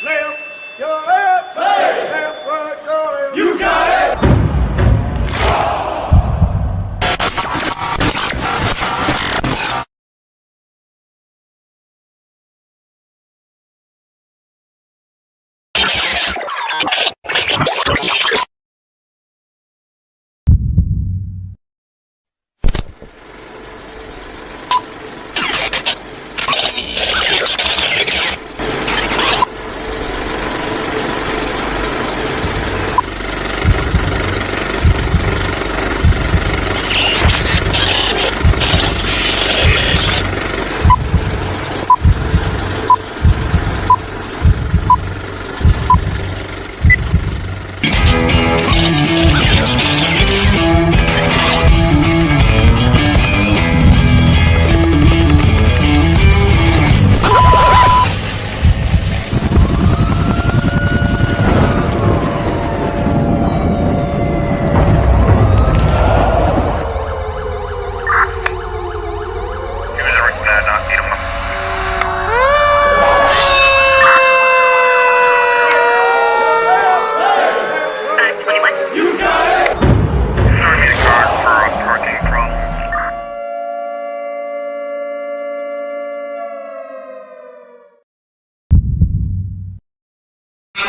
Left, your left, hey. Left, right, your left. You got it.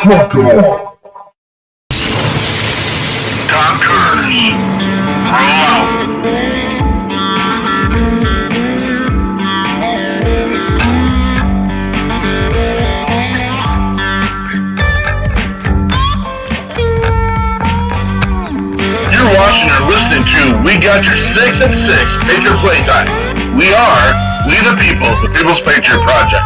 Trucker. Dockers, roll out. You're watching or listening to We Got Your 6 at 6 Patriot Playtime. We the people, the People's Patriot Project.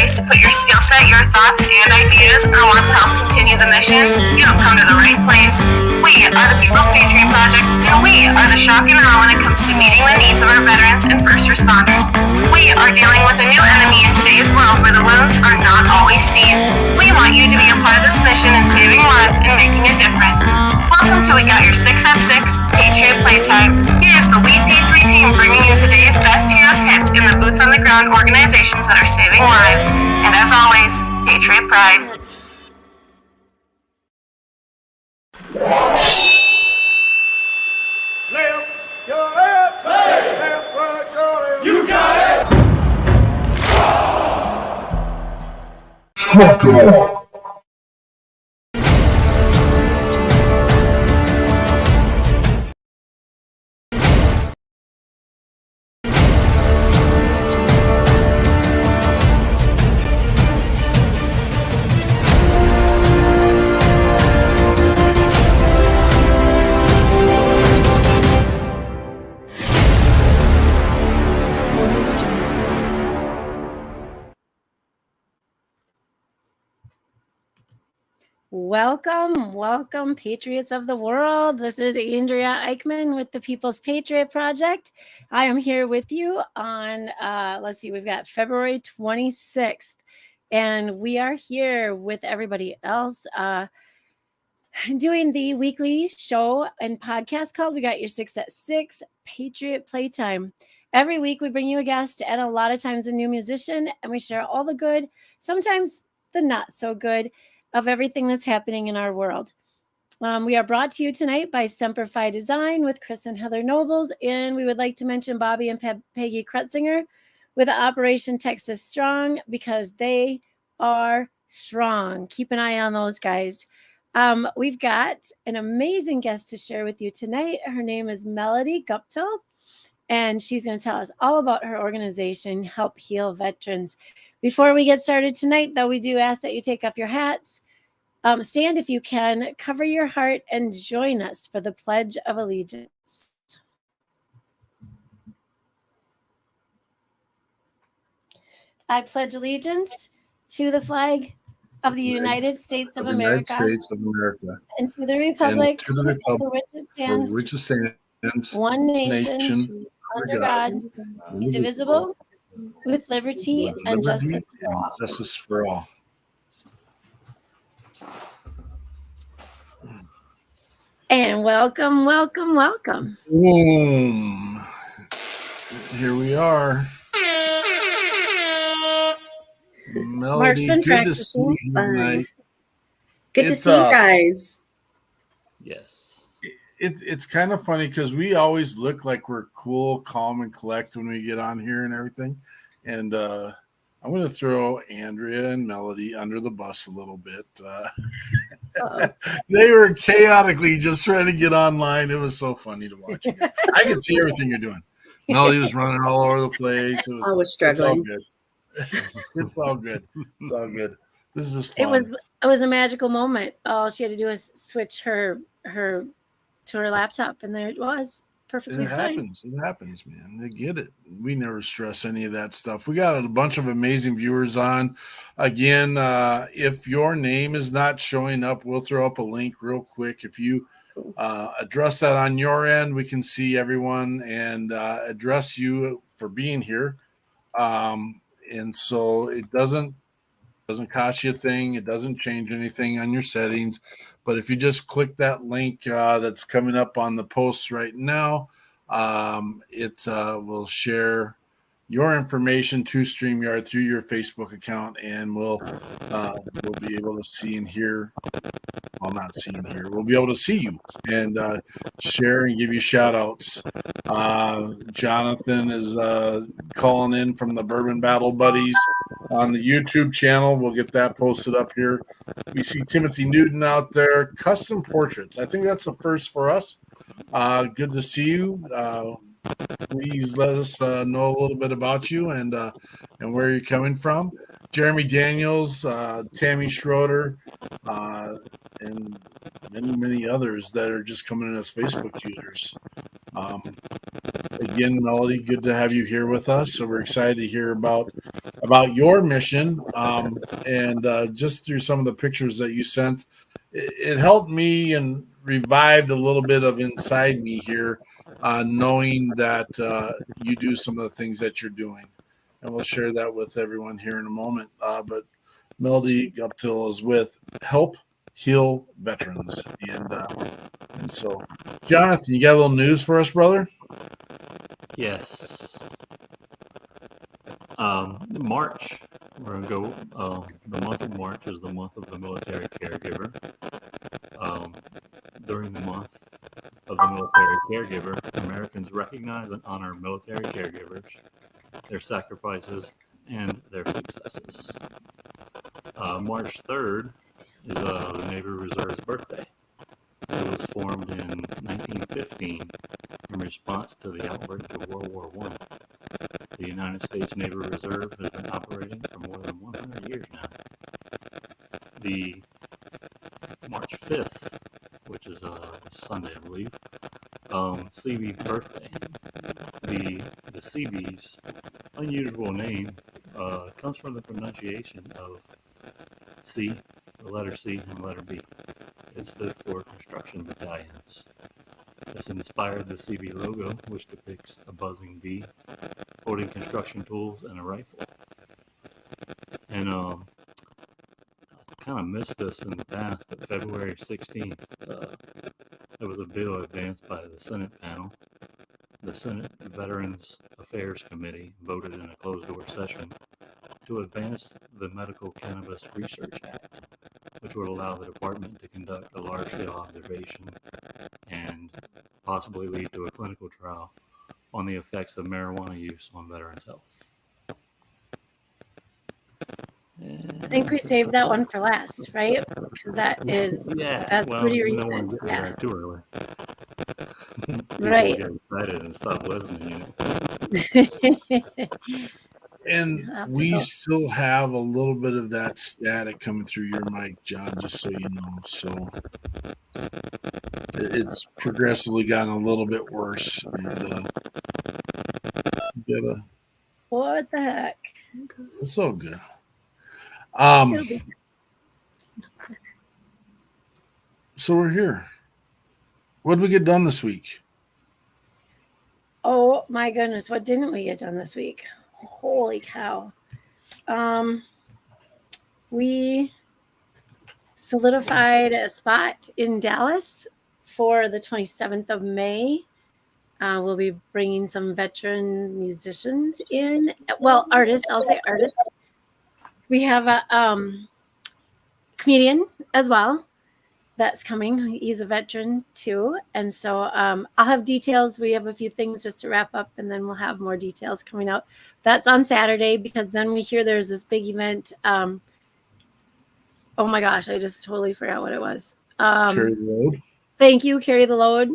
To put your skill set, your thoughts, and ideas, or want to help continue the mission, you have come to the right place. We are the People's Patriot Project, and we are the shock and awe when it comes to meeting the needs of our veterans and first responders. We are dealing with a new enemy in today's world where the wounds are not always seen. We want you to be a part of this mission in saving lives and making a difference. Welcome to We Got Your 6 at 6 Patriot Playtime. Here's the WeP3 Team bringing you today's best heroes hits in the boots on the ground organizations that are saving lives. And as always, Patriot Pride. Left, your left, hey. Left, right, your left. You got it. Trucker. Welcome, Patriots of the world. This is Andrea Eichmann with the People's Patriot Project. I am here with you on, we've got February 26th, and we are here with everybody else doing the weekly show and podcast called We Got Your 6 at 6 Patriot Playtime. Every week we bring you a guest and a lot of times a new musician, and we share all the good, sometimes the not so good, of everything that's happening in our world. We are brought to you tonight by Semper Fi Design with Chris and Heather Nobles, and we would like to mention Bobby and Peggy Kretzinger with Operation Texas Strong because they are strong. Keep an eye on those guys. We've got an amazing guest to share with you tonight. Her name is Melody Guptill, and she's going to tell us all about her organization, Help Heal Veterans. Before we get started tonight, though, we do ask that you take off your hats, stand if you can, cover your heart, and join us for the Pledge of Allegiance. I pledge allegiance to the flag of the United States of the United America States of America, and to the and republic to the republic for which it for stands, which it stands, one nation, nation, under God, indivisible, with liberty with and liberty justice for and all. justice for all. And welcome, welcome, welcome. Boom. Here we are. Mark's Melody, been good to see practicing. you tonight. Good to see you guys. Yes. It's kind of funny because we always look like we're cool, calm, and collect when we get on here and everything. And I'm going to throw Andrea and Melody under the bus a little bit. They were chaotically just trying to get online. It was so funny to watch. I could see everything you're doing. Melody was running all over the place. I was struggling. It's all good. It's all good. This is fun. It was a magical moment. All she had to do was switch her to her laptop, and there it was. Perfectly fine. It happens, man. They get it. We never stress any of that stuff. We got a bunch of amazing viewers on. Again, if your name is not showing up, we'll throw up a link real quick. If you address that on your end, we can see everyone and address you for being here. And so it doesn't cost you a thing. It doesn't change anything on your settings. But if you just click that link that's coming up on the post right now, it will share your information to StreamYard through your Facebook account, and we'll be able to see and hear. Well, not see and hear. We'll be able to see you and share and give you shout outs. Jonathan is calling in from the Bourbon Battle Buddies on the YouTube channel. We'll get that posted up here. We see Timothy Newton out there. Custom portraits. I think that's the first for us. Good to see you. Please let us know a little bit about you and where you're coming from. Jeremy Daniels, Tammy Schroeder, and many others that are just coming in as Facebook users. Again, Melody, good to have you here with us. So we're excited to hear about your mission. And just through some of the pictures that you sent, it helped me and revived a little bit of inside me here, knowing that you do some of the things that you're doing. And we'll share that with everyone here in a moment. But Melody Guptill is with Help Heal Veterans. And so, Jonathan, you got a little news for us, brother? Yes. March, we're going to go, the month of March is the month of the military caregiver. During the month of the military caregiver, Americans recognize and honor military caregivers, their sacrifices, and their successes. March 3rd is the Navy Reserve's birthday. It was formed in 1915 in response to the outbreak of World War I. The United States Navy Reserve has been operating for more than 100 years now. The March 5th, which is Sunday, I believe, CB birthday. The CB's unusual name comes from the pronunciation of C, the letter C, and the letter B. It's stood for construction battalions. This inspired the CB logo, which depicts a buzzing bee holding construction tools and a rifle. And I kind of missed this in the past, but February 16th, there was a bill advanced by the Senate panel. The Senate Veterans Affairs Committee voted in a closed-door session to advance the Medical Cannabis Research Act, which would allow the department to conduct a large-scale observation and possibly lead to a clinical trial on the effects of marijuana use on veterans' health. I think we saved that one for last, right? Because that's pretty recent. No one gets there too early. Right. Get excited and stop listening. And we still have a little bit of that static coming through your mic, John, just so you know. So it's progressively gotten a little bit worse. And, what the heck? It's all good. So we're here. What did we get done this week? Oh my goodness, what didn't we get done this week? Holy cow. We solidified a spot in Dallas for the 27th of May. We'll be bringing some veteran musicians in. Well, artists, I'll say artists. We have a comedian as well that's coming. He's a veteran too. And so I'll have details. We have a few things just to wrap up, and then we'll have more details coming out. That's on Saturday, because then we hear there's this big event. Oh my gosh, I just totally forgot what it was. Carry the load. Thank you, Carry the Load.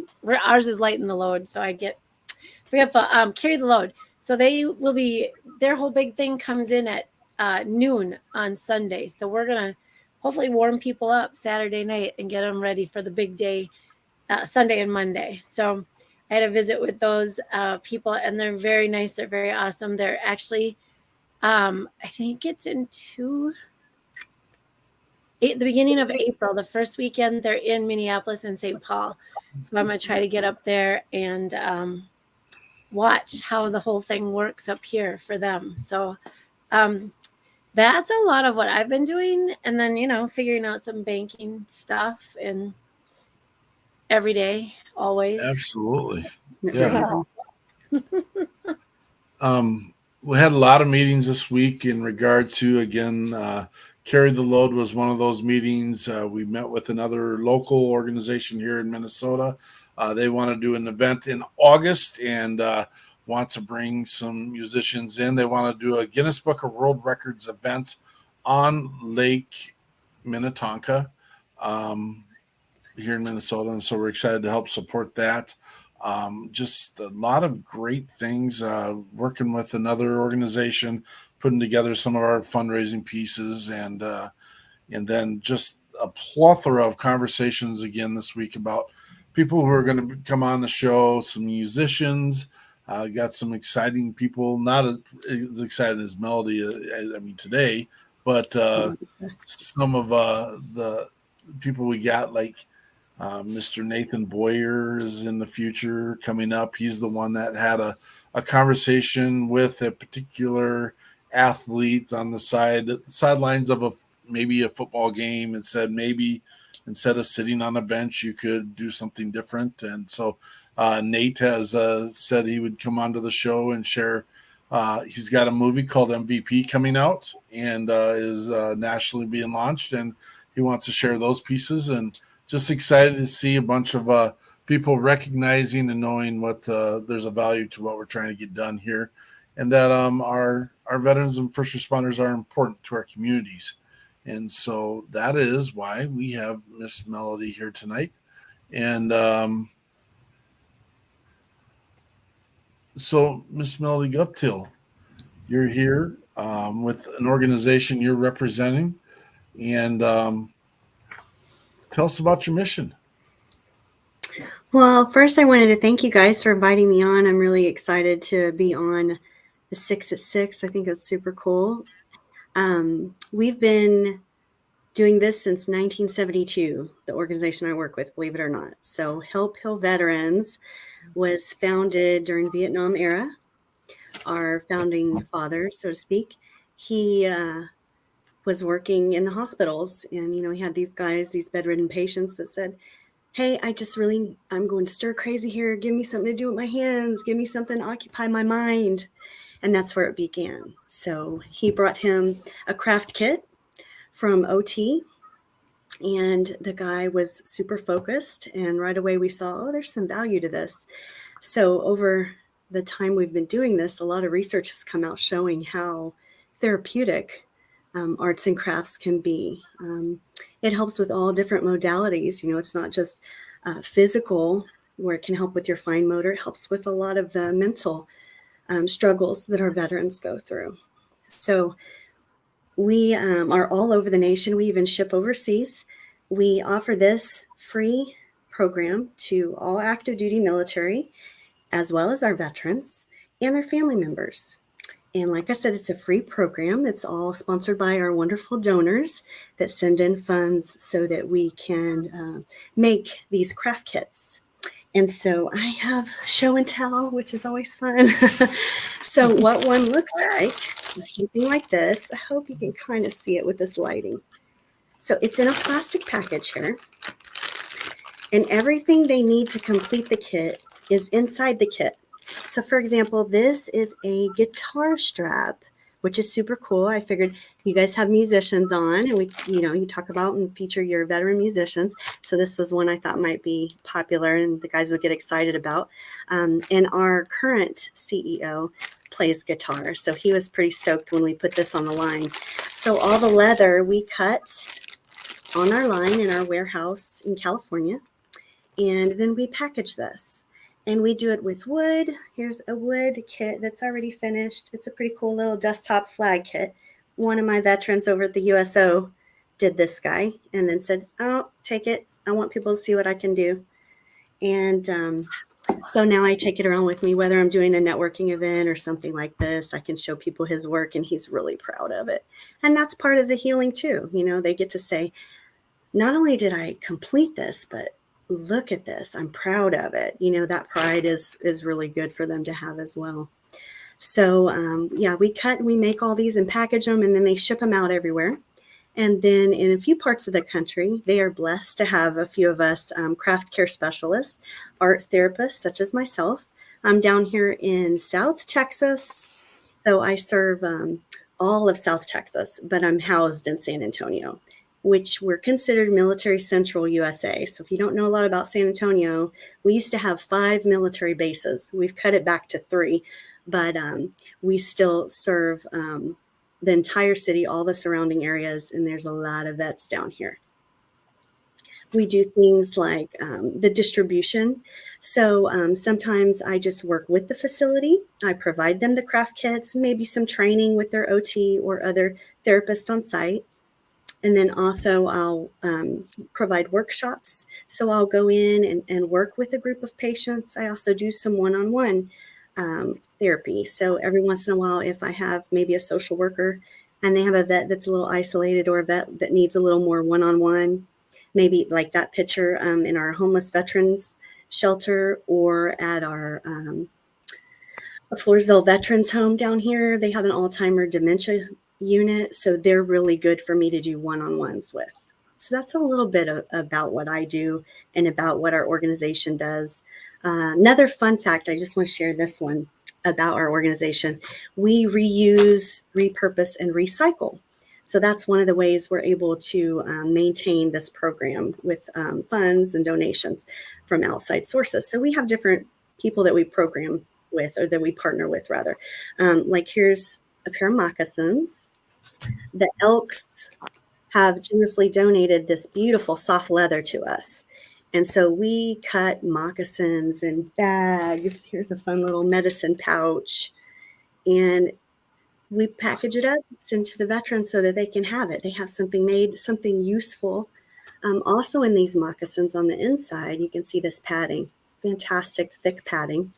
Ours is Lighten the Load, so I get forgetful. Carry the Load. So they will be, their whole big thing comes in at noon on Sunday. So we're going to hopefully warm people up Saturday night and get them ready for the big day, Sunday and Monday. So I had a visit with those people, and they're very nice. They're very awesome. They're actually, I think it's in the beginning of April, the first weekend, they're in Minneapolis and St. Paul. So I'm going to try to get up there and watch how the whole thing works up here for them. So that's a lot of what I've been doing. And then, figuring out some banking stuff and every day, always. Absolutely. Yeah. We had a lot of meetings this week in regard to, again, Carry the Load was one of those meetings. We met with another local organization here in Minnesota. They want to do an event in August and want to bring some musicians in. They want to do a Guinness Book of World Records event on Lake Minnetonka here in Minnesota. And so we're excited to help support that. Just a lot of great things, working with another organization, putting together some of our fundraising pieces, and then just a plethora of conversations again this week about people who are going to come on the show, some musicians, got some exciting people, not as excited as Melody, today, but some of the people we got, like Mr. Nathan Boyer is in the future coming up. He's the one that had a conversation with a particular athlete on the sidelines of maybe a football game, and said maybe instead of sitting on a bench, you could do something different. And so Nate has said he would come onto the show and share. He's got a movie called MVP coming out and is nationally being launched, and he wants to share those pieces. And just excited to see a bunch of people recognizing and knowing what there's a value to what we're trying to get done here, and that our veterans and first responders are important to our communities. And so that is why we have Miss Melody here tonight. And so, Miss Melody Guptill, you're here with an organization you're representing, and tell us about your mission. Well, first I wanted to thank you guys for inviting me on. I'm really excited to be on the 6 at 6. I think that's super cool. We've been doing this since 1972, the organization I work with, believe it or not. So Help Heal Veterans was founded during the Vietnam era. Our founding father, so to speak, he was working in the hospitals, and he had these guys, these bedridden patients that said, hey, I'm going to stir crazy here. Give me something to do with my hands. Give me something to occupy my mind. And that's where it began. So he brought him a craft kit from OT, and the guy was super focused. And right away we saw, there's some value to this. So over the time we've been doing this, a lot of research has come out showing how therapeutic arts and crafts can be. It helps with all different modalities. It's not just physical, where it can help with your fine motor. It helps with a lot of the mental struggles that our veterans go through. So we are all over the nation. We even ship overseas. We offer this free program to all active duty military, as well as our veterans and their family members. And like I said, it's a free program. It's all sponsored by our wonderful donors that send in funds so that we can make these craft kits. And so I have show and tell, which is always fun. So what one looks like is something like this. I hope you can kind of see it with this lighting. So it's in a plastic package here. And everything they need to complete the kit is inside the kit. So for example, this is a guitar strap, which is super cool. I figured you guys have musicians on, and you talk about and feature your veteran musicians. So this was one I thought might be popular and the guys would get excited about. And our current CEO plays guitar. So he was pretty stoked when we put this on the line. So all the leather we cut on our line in our warehouse in California. And then we package this. And we do it with wood. Here's a wood kit that's already finished. It's a pretty cool little desktop flag kit. One of my veterans over at the USO did this guy and then said, "Oh, take it. I want people to see what I can do." And so now I take it around with me, whether I'm doing a networking event or something like this. I can show people his work, and he's really proud of it. And that's part of the healing too. They get to say, not only did I complete this, but look at this. I'm proud of it. That pride is really good for them to have as well. So we cut and we make all these and package them, and then they ship them out everywhere. And then in a few parts of the country, they are blessed to have a few of us craft care specialists, art therapists, such as myself. I'm down here in South Texas. So I serve all of South Texas, but I'm housed in San Antonio, which we're considered military central USA. So if you don't know a lot about San Antonio, we used to have 5 military bases. We've cut it back to 3, but we still serve the entire city, all the surrounding areas, and there's a lot of vets down here. We do things like the distribution. So sometimes I just work with the facility. I provide them the craft kits, maybe some training with their OT or other therapist on site. And then also I'll provide workshops. So I'll go in and work with a group of patients. I also do some one-on-one therapy. So every once in a while, if I have maybe a social worker and they have a vet that's a little isolated or a vet that needs a little more one-on-one, maybe like that picture in our homeless veterans shelter or at our Floresville Veterans Home down here, they have an Alzheimer dementia unit, so they're really good for me to do one-on-ones with. So that's a little bit about what I do and about what our organization does. Another fun fact, I just want to share this one about our organization. We reuse, repurpose, and recycle. So that's one of the ways we're able to maintain this program with funds and donations from outside sources. So we have different people that we program with, or that we partner with rather. Like here's a pair of moccasins. The Elks have generously donated this beautiful soft leather to us. And so we cut moccasins and bags. Here's a fun little medicine pouch. And we package it up, send to the veterans so that they can have it. They have something made, something useful. Also in these moccasins on the inside, you can see this padding, fantastic thick padding.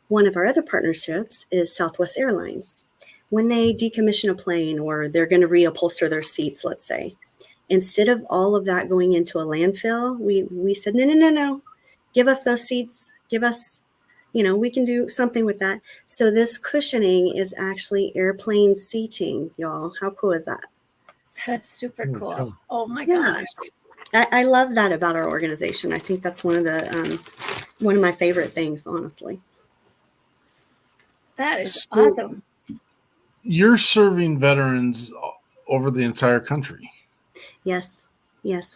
One of our other partnerships is Southwest Airlines. When they decommission a plane or they're going to reupholster their seats, let's say, instead of all of that going into a landfill, we said, no, give us those seats, give us, we can do something with that. So this cushioning is actually airplane seating, y'all. How cool is that? That's super cool. Oh my Yeah. gosh. I love that about our organization. I think that's one of my favorite things, honestly. That is awesome. You're serving veterans over the entire country. Yes.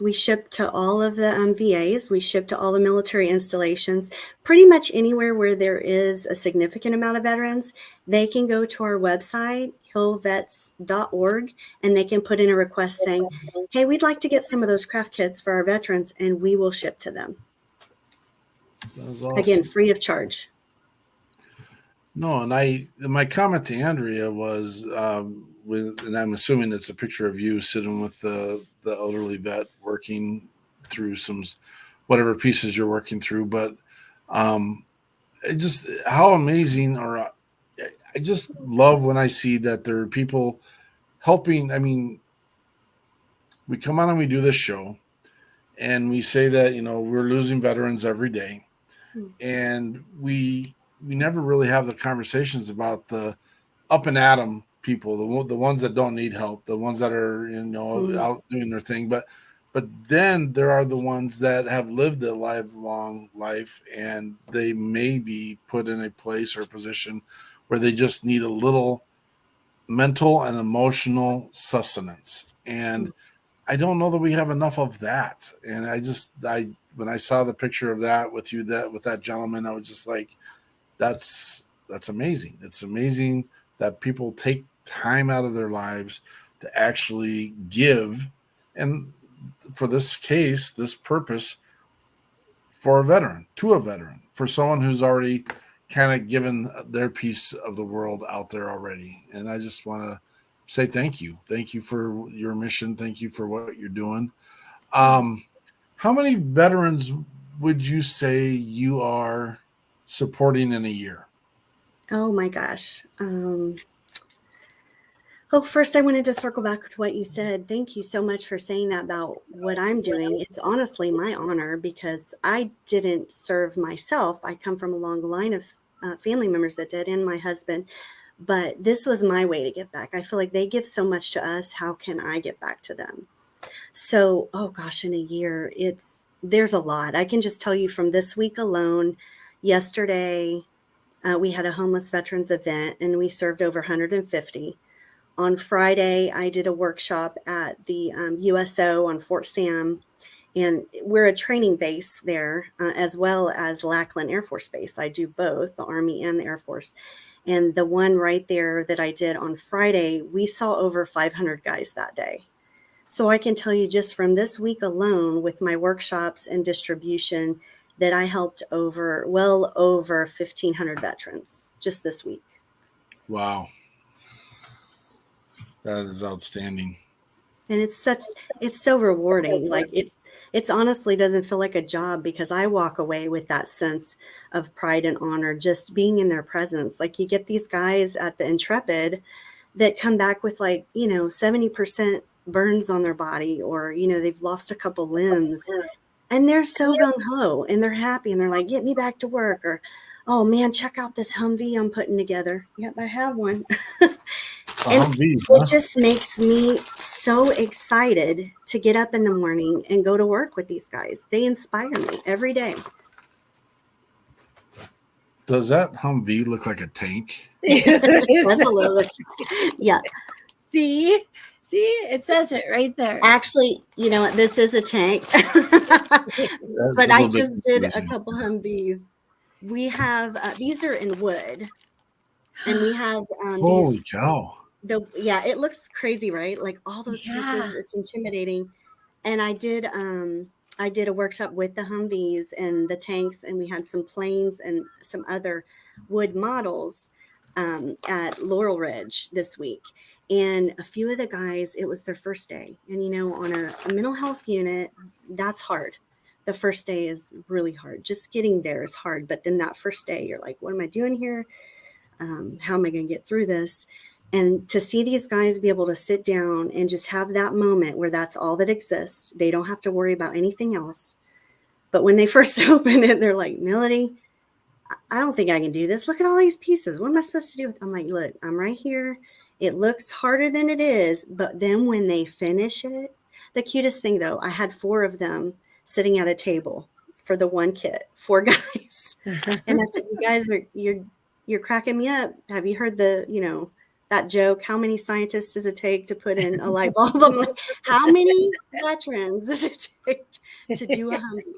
We ship to all of the VAs. We ship to all the military installations. Pretty much anywhere where there is a significant amount of veterans, they can go to our website, hillvets.org, and they can put in a request saying, hey, we'd like to get some of those craft kits for our veterans, and we will ship to them. Awesome. Again, free of charge. No, and my comment to Andrea was, and I'm assuming it's a picture of you sitting with the elderly vet working through some whatever pieces you're working through, but just how amazing, or I just love when I see that there are people helping. I mean, we come on and we do this show, and we say that we're losing veterans every day, and we never really have the conversations about the up and at 'em people, the ones that don't need help, the ones that are out doing their thing, but then there are the ones that have lived a lifelong life, and they may be put in a place or a position where they just need a little mental and emotional sustenance. And I don't know that we have enough of that. And I when I saw the picture of that with you, that with that gentleman, I was just like, that's amazing. It's amazing that people take time out of their lives to actually give, and for this case, this purpose, for a veteran, to a veteran, for someone who's already kind of given their piece of the world out there already. And I just want to say thank you. Thank you for your mission. Thank you for what you're doing. How many veterans would you say you are supporting in a year? Oh my gosh. First, I wanted to circle back to what you said. Thank you so much for saying that about what I'm doing. It's honestly my honor, because I didn't serve myself. I come from a long line of family members that did, and my husband. But this was my way to give back. I feel like they give so much to us. How can I get back to them? So, oh gosh, in a year, there's a lot. I can just tell you from this week alone. Yesterday, we had a homeless veterans event, and we served over 150. On Friday, I did a workshop at the USO on Fort Sam, and we're a training base there, as well as Lackland Air Force Base. I do both, the Army and the Air Force. And the one right there that I did on Friday, we saw over 500 guys that day. So I can tell you just from this week alone, with my workshops and distribution, that I helped well over 1,500 veterans just this week. Wow. That is outstanding. And it's so rewarding. Like it's honestly doesn't feel like a job, because I walk away with that sense of pride and honor just being in their presence. Like, you get these guys at the Intrepid that come back with 70% burns on their body, or, they've lost a couple limbs, and they're so gung-ho and they're happy and they're like, get me back to work, or, oh man, check out this Humvee I'm putting together. Yep, I have one. And it just makes me so excited to get up in the morning and go to work with these guys. They inspire me every day. Does that Humvee look like a tank? That's a little bit. Yeah. See, it says it right there. Actually, you know what? This is a tank. But I just did a couple Humvees. We have these are in wood, and we have holy cow. It looks crazy, right? Like all those pieces, it's intimidating. And I did a workshop with the Humvees and the tanks, and we had some planes and some other wood models at Laurel Ridge this week. And a few of the guys, it was their first day. And, on a mental health unit, that's hard. The first day is really hard. Just getting there is hard. But then that first day, you're like, what am I doing here? How am I going to get through this? And to see these guys be able to sit down and just have that moment where that's all that exists. They don't have to worry about anything else. But when they first open it, they're like, Melody, I don't think I can do this. Look at all these pieces. What am I supposed to do? I'm like, look, I'm right here. It looks harder than it is. But then when they finish it, the cutest thing, though, I had 4 of them sitting at a table for the one kit, 4 guys. And I said, you guys you're cracking me up. Have you heard that joke? How many scientists does it take to put in a light bulb? I'm like, how many veterans does it take to do a Humvee?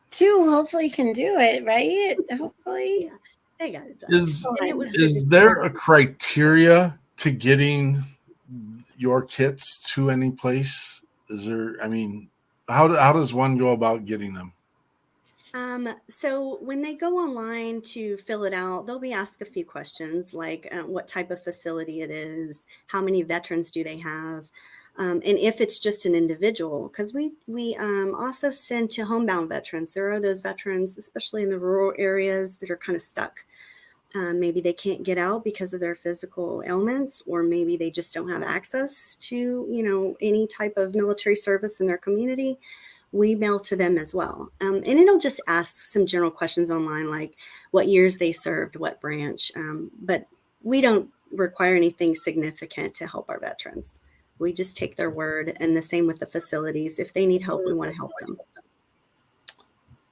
2 hopefully can do it, right? Hopefully. Yeah, they got it done. Is there a criteria to getting your kits to any place? How does one go about getting them? So when they go online to fill it out, they'll be asked a few questions like what type of facility it is, how many veterans do they have, And if it's just an individual, because we also send to homebound veterans. There are those veterans, especially in the rural areas, that are kind of stuck. Maybe they can't get out because of their physical ailments, or maybe they just don't have access to, any type of military service in their community. We mail to them as well. And it'll just ask some general questions online, like what years they served, what branch. But we don't require anything significant to help our veterans. We just take their word, and the same with the facilities. If they need help, we want to help them.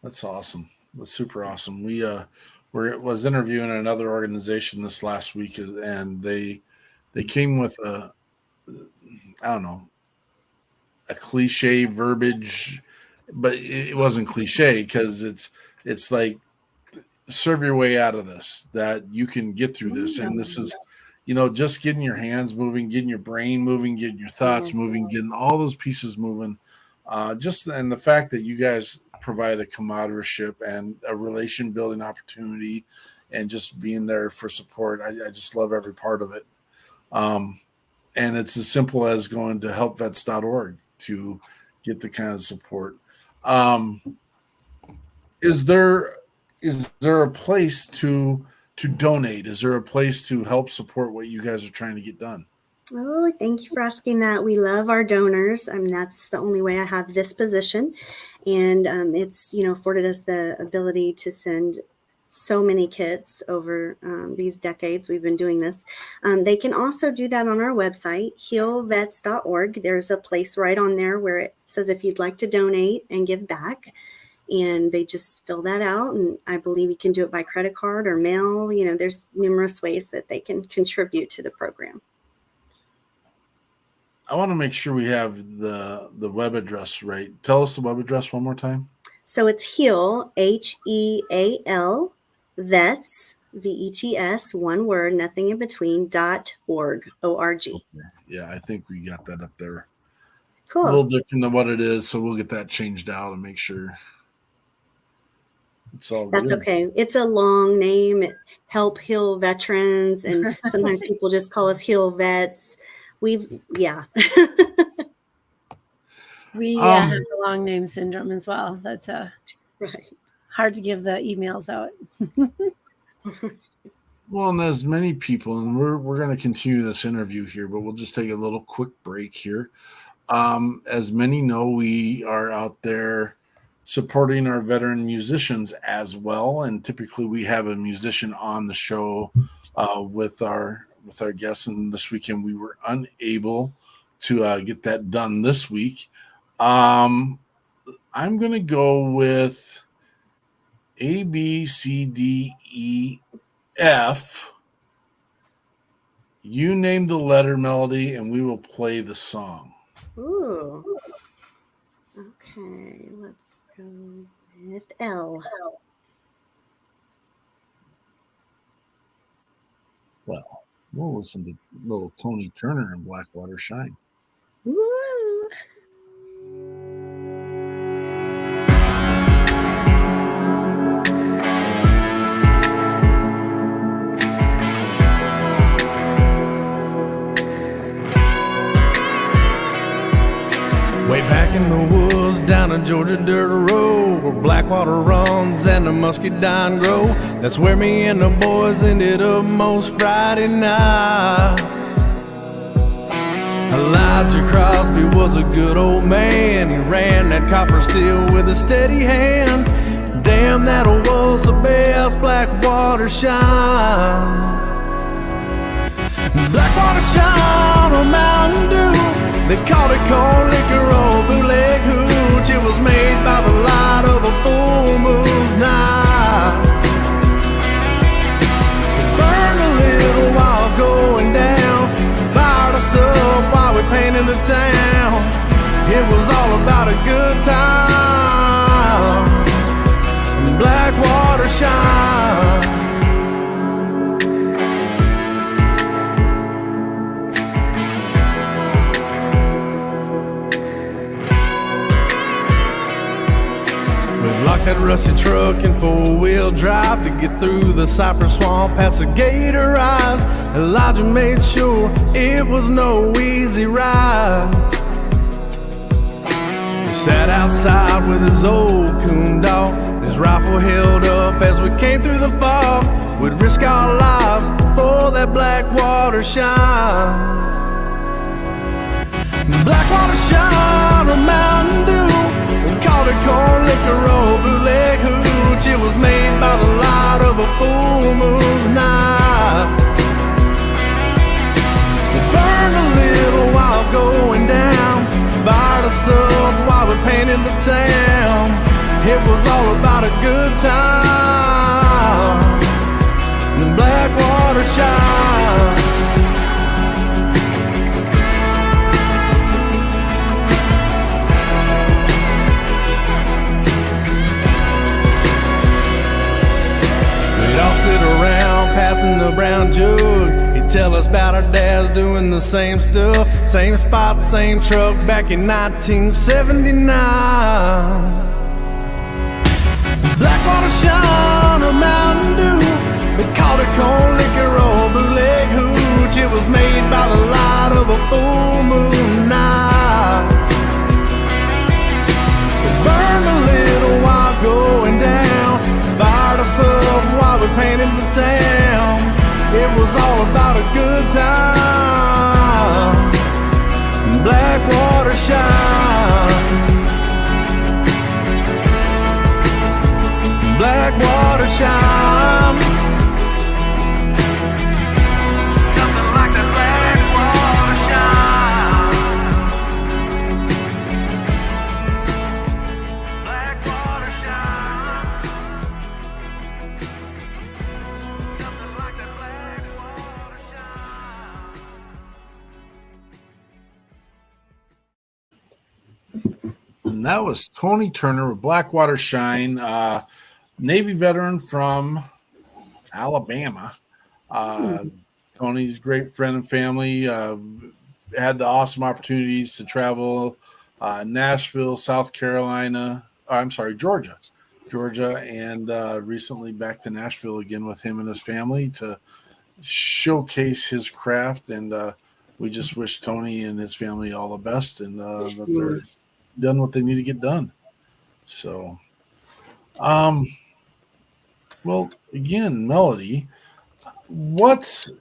That's awesome. That's super awesome. We was interviewing another organization this last week, and they came with a cliche verbiage, but it wasn't cliche, because it's like, serve your way out of this, that you can get through this. And this is, just getting your hands moving, getting your brain moving, getting your thoughts moving, getting all those pieces moving. And the fact that you guys provide a camaraderie and a relation building opportunity, and just being there for support. I just love every part of it. And it's as simple as going to helpvets.org to get the kind of support. Is there a place to donate? Is there a place to help support what you guys are trying to get done? Oh, thank you for asking that. We love our donors. That's the only way I have this position. And it's, afforded us the ability to send so many kits over these decades we've been doing this. They can also do that on our website, healvets.org. There's a place right on there where it says if you'd like to donate and give back. And they just fill that out. And I believe you can do it by credit card or mail. There's numerous ways that they can contribute to the program. I want to make sure we have the web address right. Tell us the web address one more time. So it's HEAL, HEAL, vets, VETS, one word, nothing in between, .org, O-R-G. Okay. Yeah, I think we got that up there. Cool. A little different than what it is, so we'll get that changed out and make sure it's all That's good. okay. It's a long name, Help Heal Veterans, and sometimes people just call us Heal Vets. We have the long name syndrome as well. That's right. Hard to give the emails out. Well, and as many people, and we're going to continue this interview here, but we'll just take a little quick break here. As many know, we are out there supporting our veteran musicians as well, and typically we have a musician on the show with our guests, and this weekend we were unable to get that done this week. I'm going to go with A, B, C, D, E, F. You name the letter, Melody, and we will play the song. Ooh. Okay, let's go with L. Well, we'll listen to little Tony Turner and Blackwater Shine. Woo. Way back in the woods, down a Georgia dirt road, where Blackwater runs and the muscadine grow. That's where me and the boys ended up most Friday night. Elijah Crosby was a good old man. He ran that copper steel with a steady hand. Damn, that was the best Blackwater shine. Blackwater shine on Mountain Dew. They called it corn liquor or bootleg hooch. It was made by the light of a full moon night. It burned a little while going down, fired us up while we painted the town. It was all about a good time. Blackwater shine. That rusty truck and four-wheel drive to get through the cypress swamp past the gator eyes. Elijah made sure it was no easy ride. He sat outside with his old coon dog, his rifle held up as we came through the fog. We'd risk our lives for that Blackwater shine. Blackwater shine, a Mountain Dew. We called it corn liquor or bootleg hooch. It was made by the light of a full moon night. It burned a little while going down, fired us up while we painted the town. It was all about a good time. The Blackwater shine. We'd all sit around passing the brown jug. He'd tell us about our dads doing the same stuff, same spot, same truck back in 1979. Blackwater shine, a Mountain Dew. They called it corn liquor or bootleg hooch. It was made by the light of a full moon night. It burned a little while going down, fired us up while we painted the town. It was all about a good time. Blackwater shine. Blackwater shine. Nothing like that Blackwater shine. Blackwater shine. Nothing like that Blackwater shine. And that was Tony Turner with Blackwater Shine, Navy veteran from Alabama. Tony's a great friend and family. Had the awesome opportunities to travel Nashville, South Carolina. Georgia, and recently back to Nashville again with him and his family to showcase his craft. And we just wish Tony and his family all the best, and that they're done what they need to get done. So, well, again, Melody, what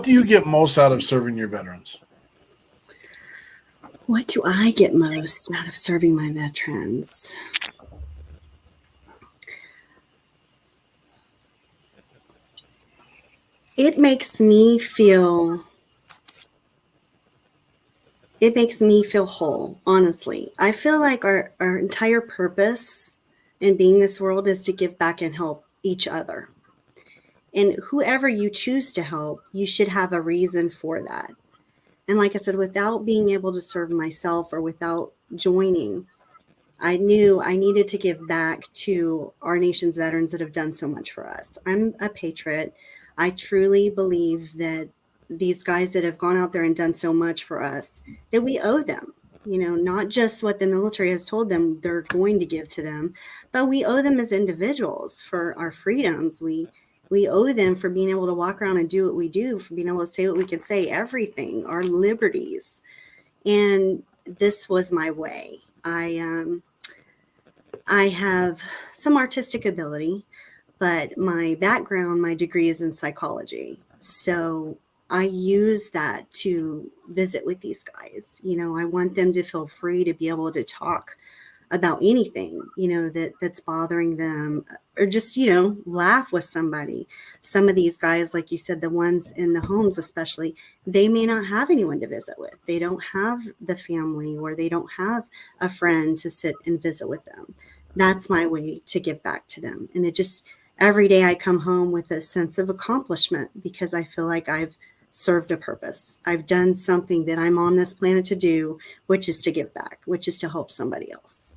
do you get most out of serving your veterans? What do I get most out of serving my veterans? It makes me feel whole, honestly. I feel like our entire purpose in being this world is to give back and help each other. And whoever you choose to help, you should have a reason for that. And like I said, without being able to serve myself or without joining, I knew I needed to give back to our nation's veterans that have done so much for us. I'm a patriot. I truly believe that these guys that have gone out there and done so much for us, that we owe them, not just what the military has told them they're going to give to them, but we owe them as individuals for our freedoms. We owe them for being able to walk around and do what we do, for being able to say what we can say, everything, our liberties. And this was my way. I have some artistic ability, but my background, my degree is in psychology. So I use that to visit with these guys. I want them to feel free to be able to talk about anything, that's bothering them, or just, laugh with somebody. Some of these guys, like you said, the ones in the homes, especially, they may not have anyone to visit with. They don't have the family, or they don't have a friend to sit and visit with them. That's my way to give back to them. And it just, every day I come home with a sense of accomplishment because I feel like I've served a purpose. I've done something that I'm on this planet to do, which is to give back, which is to help somebody else.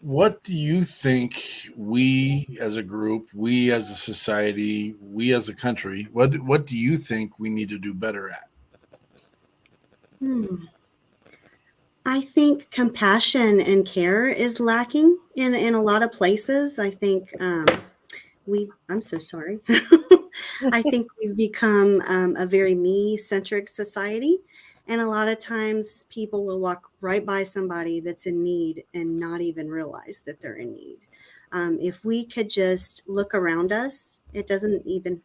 What do you think we as a group, we as a society, we as a country, what do you think we need to do better at? I think compassion and care is lacking in a lot of places. I think I'm so sorry. I think we've become a very me-centric society. And a lot of times people will walk right by somebody that's in need and not even realize that they're in need. If we could just look around us, it doesn't even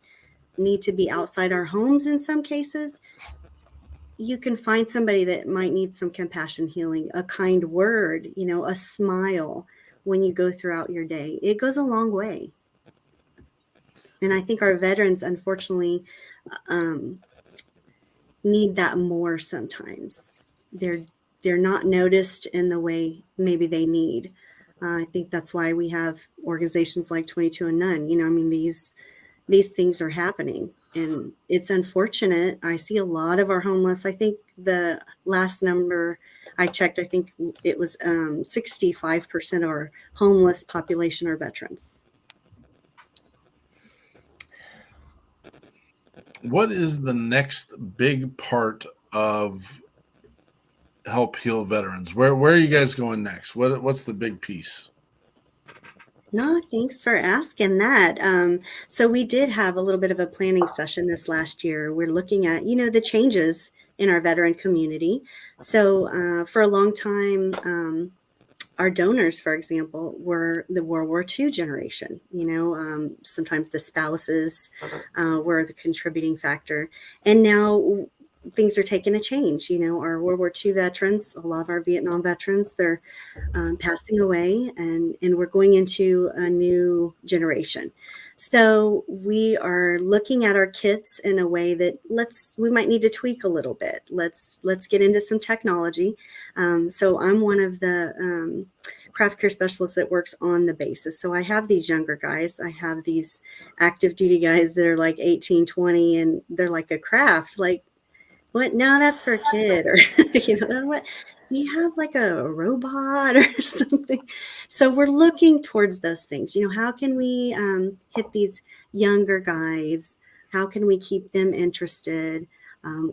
need to be outside our homes in some cases. You can find somebody that might need some compassion healing, a kind word, a smile when you go throughout your day. It goes a long way. And I think our veterans, unfortunately, need that more sometimes. They're not noticed in the way maybe they need. I think that's why we have organizations like 22 and None. These things are happening, and it's unfortunate. I see a lot of our homeless. I think the last number I checked, I think it was 65% of our homeless population are veterans. What is the next big part of Help Heal Veterans? Where are you guys going next? What's the big piece? No, thanks for asking that. So we did have a little bit of a planning session this last year. We're looking at, the changes in our veteran community. So for a long time, our donors, for example, were the World War II generation. Sometimes the spouses were the contributing factor. And now things are taking a change. Our World War II veterans, a lot of our Vietnam veterans, they're passing away, and we're going into a new generation. So we are looking at our kits in a way that we might need to tweak a little bit. Let's get into some technology. So I'm one of the craft care specialists that works on the bases. So I have these younger guys. I have these active duty guys that are like 18, 20, and they're like a craft. Like, what? No, that's for a kid. Or, what? Do you have like a robot or something? So we're looking towards those things. How can we hit these younger guys? How can we keep them interested?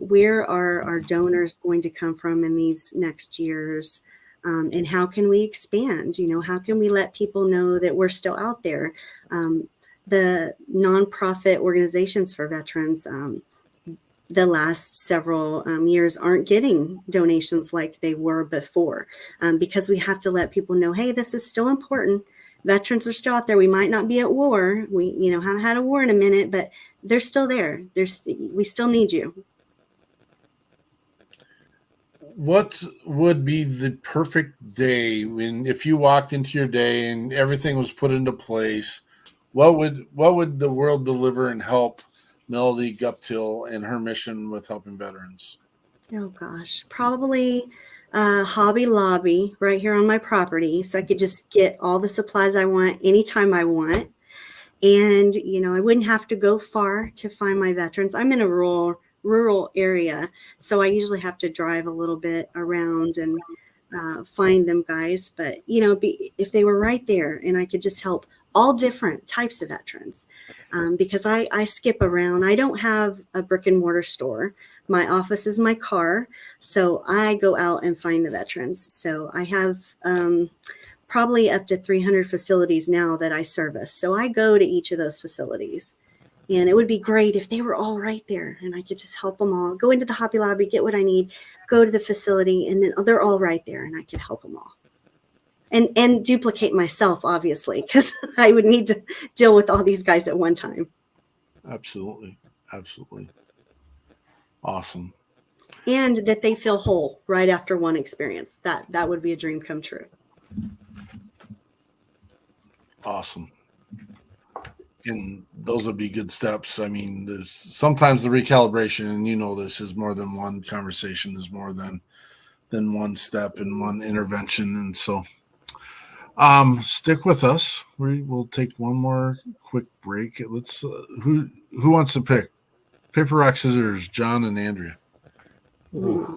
Where are our donors going to come from in these next years? And how can we expand? How can we let people know that we're still out there? The nonprofit organizations for veterans, the last several years aren't getting donations like they were before, because we have to let people know, hey, this is still important. Veterans are still out there. We might not be at war. We, haven't had a war in a minute, but they're still there. We still need you. What would be the perfect day if you walked into your day and everything was put into place? What would the world deliver and help Melody Guptill and her mission with helping veterans? Oh gosh, probably Hobby Lobby right here on my property, so I could just get all the supplies I want anytime I want. And I wouldn't have to go far to find my veterans. I'm in a rural area, so I usually have to drive a little bit around and find them guys. But if they were right there and I could just help all different types of veterans, because I skip around. I don't have a brick and mortar store. My office is my car, so I go out and find the veterans. So I have probably up to 300 facilities now that I service. So I go to each of those facilities. And it would be great if they were all right there and I could just help them all. Go into the Hobby Lobby, get what I need, go to the facility, and then they're all right there and I could help them all. And duplicate myself, obviously, because I would need to deal with all these guys at one time. Absolutely. Absolutely. Awesome. And that they feel whole right after one experience. That would be a dream come true. Awesome. And those would be good steps. I mean, there's sometimes the recalibration, and this is more than one conversation, is more than one step and one intervention. And so stick with us. We will take one more quick break. Let's who wants to pick? Paper, rock, scissors, John and Andrea. Ooh.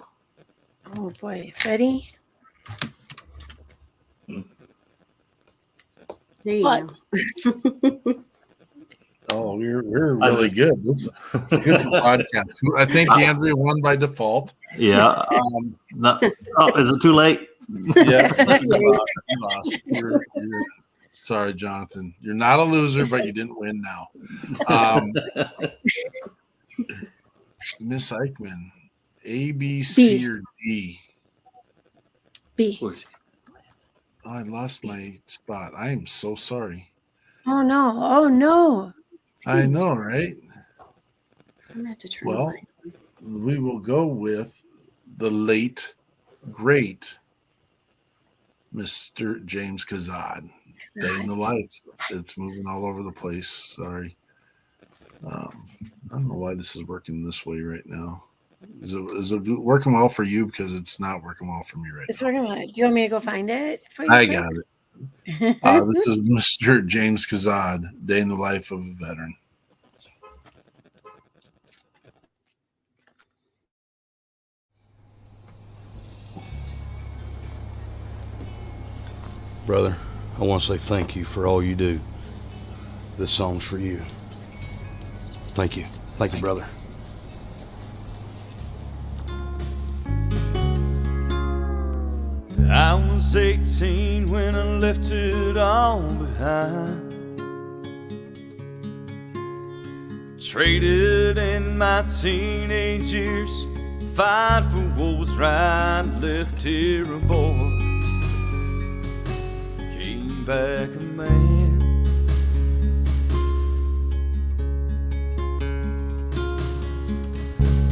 Oh boy. Ready? There you go. Oh, we're really good. This is good for podcasts. I think Andrea won by default. Yeah. Is it too late? Yeah, you lost. Sorry, Jonathan. You're not a loser, but you didn't win now. Miss Eichmann, A, B, C, or D? B. Oh, I lost my spot. I am so sorry. Oh no. I know, right? I'm gonna have to turn Well, we will go with the late, great Mr. James Kazad. Day in the life. It's moving all over the place. Sorry. I don't know why this is working this way right now. Is it working well for you? Because it's not working well for me right It's now. working well. Do you want me to go find it for you? I got it. This is Mr. James Kazad, Day in the Life of a Veteran. Brother, I want to say thank you for all you do. This song's for you. Thank you. Thank you, brother. I was 18 when I left it all behind. Traded in my teenage years, fight for what was right, left here a boy, came back a man.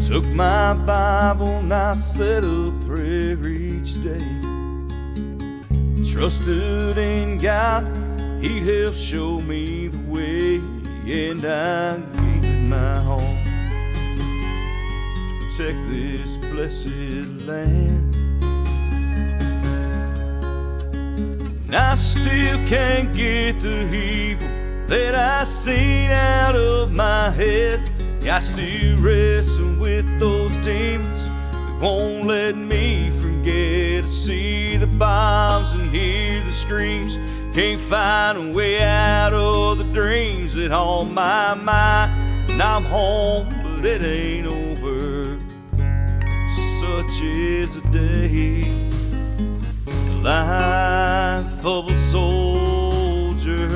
Took my Bible and I said a prayer each day. Trusted in God, He'd help show me the way, and I gave it my all to protect this blessed land. And I still can't get the evil that I seen out of my head. I still wrestle with those demons that won't let me forget. I see the bombs and hear the screams, can't find a way out of the dreams that haunt my mind. And I'm home, but it ain't over. Such is a day, the life of a soldier.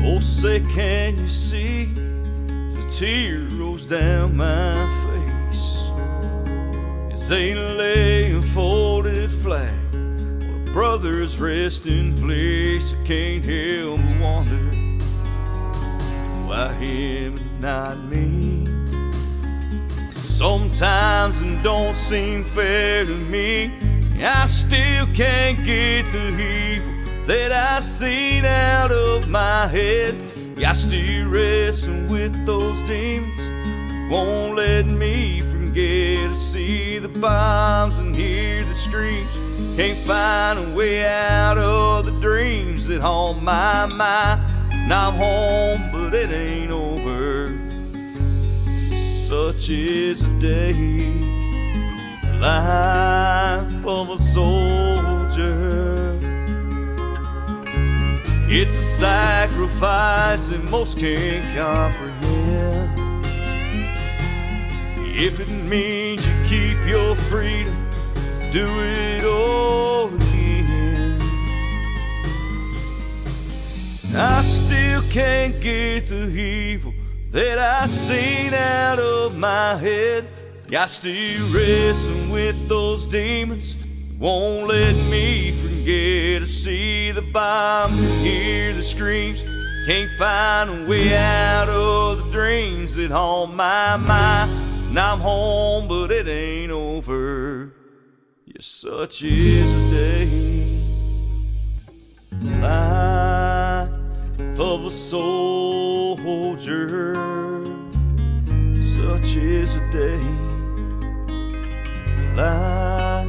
Oh, say, can you see the tear rolls down my face as they lay a folded flag on a brother's resting place? I can't help but wonder why him and not me. Sometimes it don't seem fair to me. I still can't get the evil that I seen out of my head. I still wrestle with those demons, won't let me forget. I see the bombs and hear the screams, can't find a way out of the dreams that haunt my mind. And I'm home, but it ain't over. Such is a day, the life of a soldier. It's a sacrifice that most can't comprehend. If it means you keep your freedom, do it all again. I still can't get the evil that I seen out of my head. I still wrestle with those demons, won't let me forget. I see the bombs and hear the screams, can't find a way out of the dreams that haunt my mind. And I'm home, but it ain't over. Yes, such is a day, life of a soldier. Such is a day, life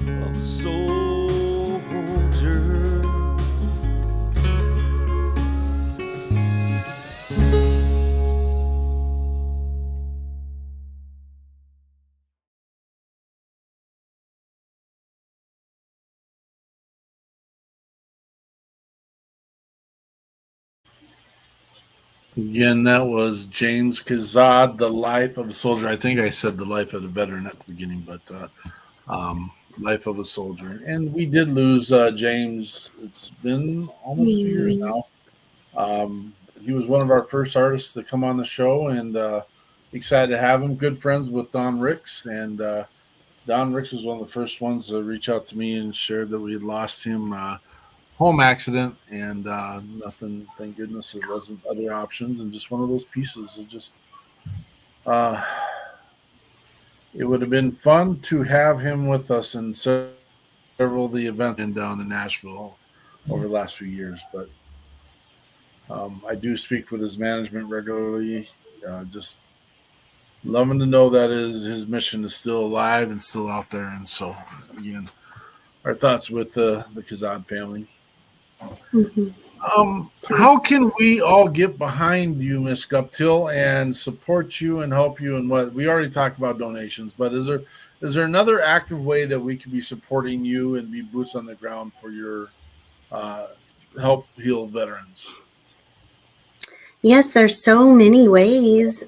of a soldier. Again, that was James Kazad, The Life of a Soldier. I think I said The Life of the Veteran at the beginning, but Life of a Soldier. And we did lose James. It's been almost 2 years now. He was one of our first artists to come on the show, and excited to have him. Good friends with Don Ricks, and Don Ricks was one of the first ones to reach out to me and shared that we had lost him. Home accident, and nothing, thank goodness it wasn't other options, and just one of those pieces. It just it would have been fun to have him with us in several of the events in down in Nashville over the last few years, but I do speak with his management regularly. Just loving to know that his mission is still alive and still out there. And so, again, our thoughts with the Kazad family. Mm-hmm. How can we all get behind you, Miss Guptill, and support you and help you? And what we already talked about donations, but is there another active way that we could be supporting you and be boots on the ground for your help heal veterans? Yes, there's so many ways.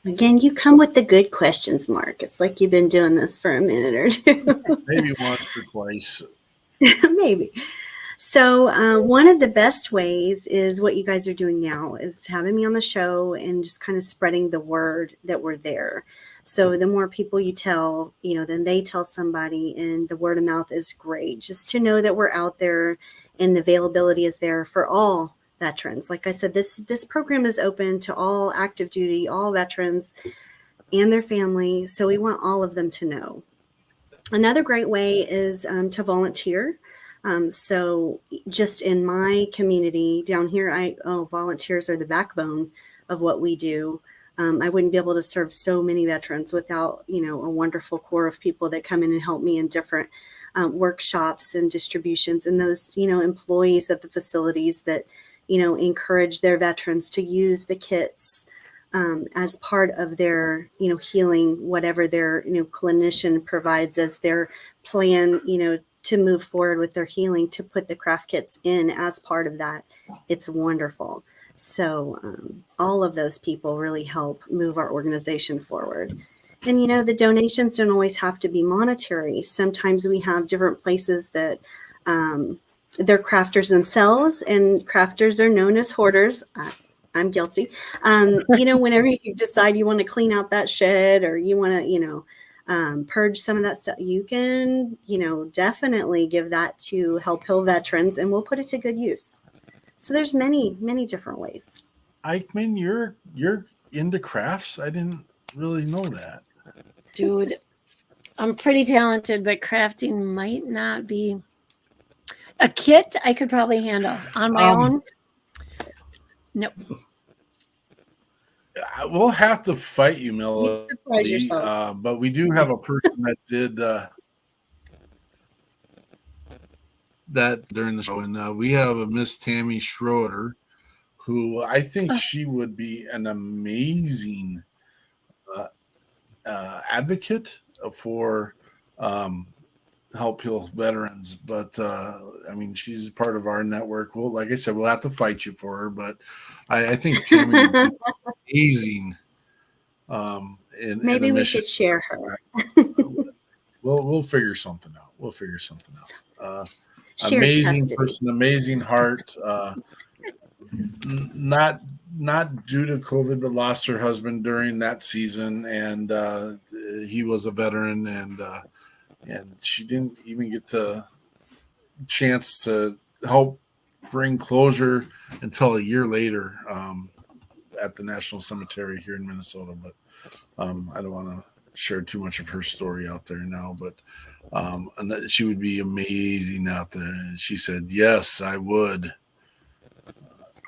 Again, you come with the good questions, Mark. It's like you've been doing this for a minute or two. Maybe once or twice. Maybe. So one of the best ways is what you guys are doing now is having me on the show and just kind of spreading the word that we're there. So the more people you tell, then they tell somebody, and the word of mouth is great. Just to know that we're out there and the availability is there for all veterans. Like I said, this program is open to all active duty, all veterans and their family. So we want all of them to know. Another great way is to volunteer. So just in my community down here, volunteers are the backbone of what we do. I wouldn't be able to serve so many veterans without, a wonderful core of people that come in and help me in different workshops and distributions, and those, employees at the facilities that, encourage their veterans to use the kits as part of their, healing, whatever their, clinician provides as their plan, to move forward with their healing, to put the craft kits in as part of that. It's wonderful. So all of those people really help move our organization forward. And, the donations don't always have to be monetary. Sometimes we have different places that they're crafters themselves, and crafters are known as hoarders. I'm guilty. Whenever you decide you want to clean out that shed, or you want to, purge some of that stuff, you can, definitely give that to help heal veterans, and we'll put it to good use. So there's many, many different ways. Eichmann, you're into crafts? I didn't really know that. Dude, I'm pretty talented, but crafting might not be. A kit I could probably handle on my own. Nope. We'll have to fight you, Melody. You surprise yourself. But we do have a person that did that during the show, and we have a Miss Tammy Schroeder, who I think she would be an amazing advocate for help heal veterans. But she's part of our network. Well, like I said, we'll have to fight you for her, but I think Tammy would be amazing. Maybe we should share her. We'll figure something out. Amazing person, amazing heart. Not due to COVID, but lost her husband during that season, and he was a veteran, and she didn't even get the chance to help bring closure until a year later at the National Cemetery here in Minnesota. But I don't want to share too much of her story out there now, but and she would be amazing out there. And she said, yes, I would.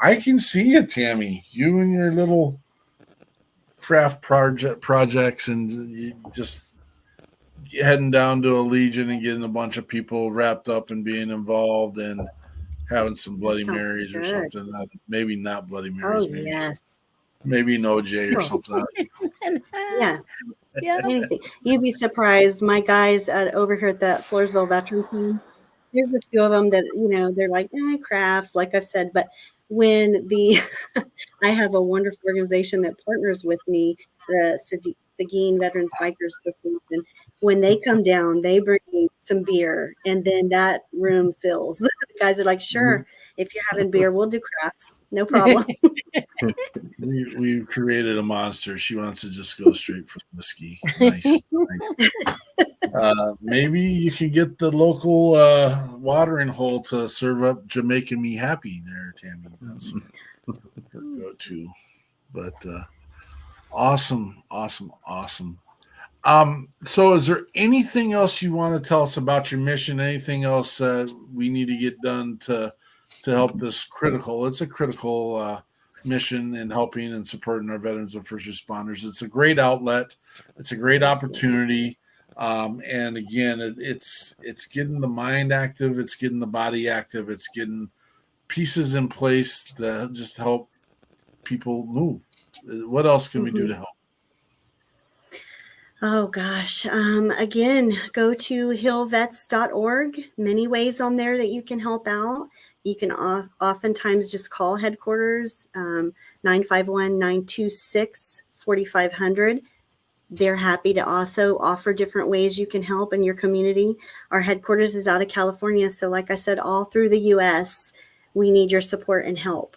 I can see it, Tammy. You and your little craft projects, and you just heading down to a Legion and getting a bunch of people wrapped up and being involved and having some Bloody Marys or something. Maybe not Bloody Marys. Oh, yes. Maybe an OJ or something. Yeah. Anything. You'd be surprised. My guys over here at the Floresville Veteran Team, there's a few of them that, they're like, crafts, like I've said, but when the I have a wonderful organization that partners with me, the Seguin Veterans Bikers Association. When they come down, they bring some beer, and then that room fills. The guys are like, "Sure, if you're having beer, we'll do crafts, no problem." We've created a monster. She wants to just go straight for whiskey. Nice. Maybe you can get the local watering hole to serve up Jamaica Me Happy there, Tammy. That's her go-to. But awesome. So is there anything else you want to tell us about your mission? Anything else we need to get done to help this critical? It's a critical mission in helping and supporting our veterans and first responders. It's a great outlet. It's a great opportunity. And again, it's getting the mind active. It's getting the body active. It's getting pieces in place to just help people move. What else can we do to help? Oh gosh. Again, go to hillvets.org. Many ways on there that you can help out. You can oftentimes just call headquarters, 951-926-4500. They're happy to also offer different ways you can help in your community. Our headquarters is out of California. So like I said, all through the U.S., we need your support and help.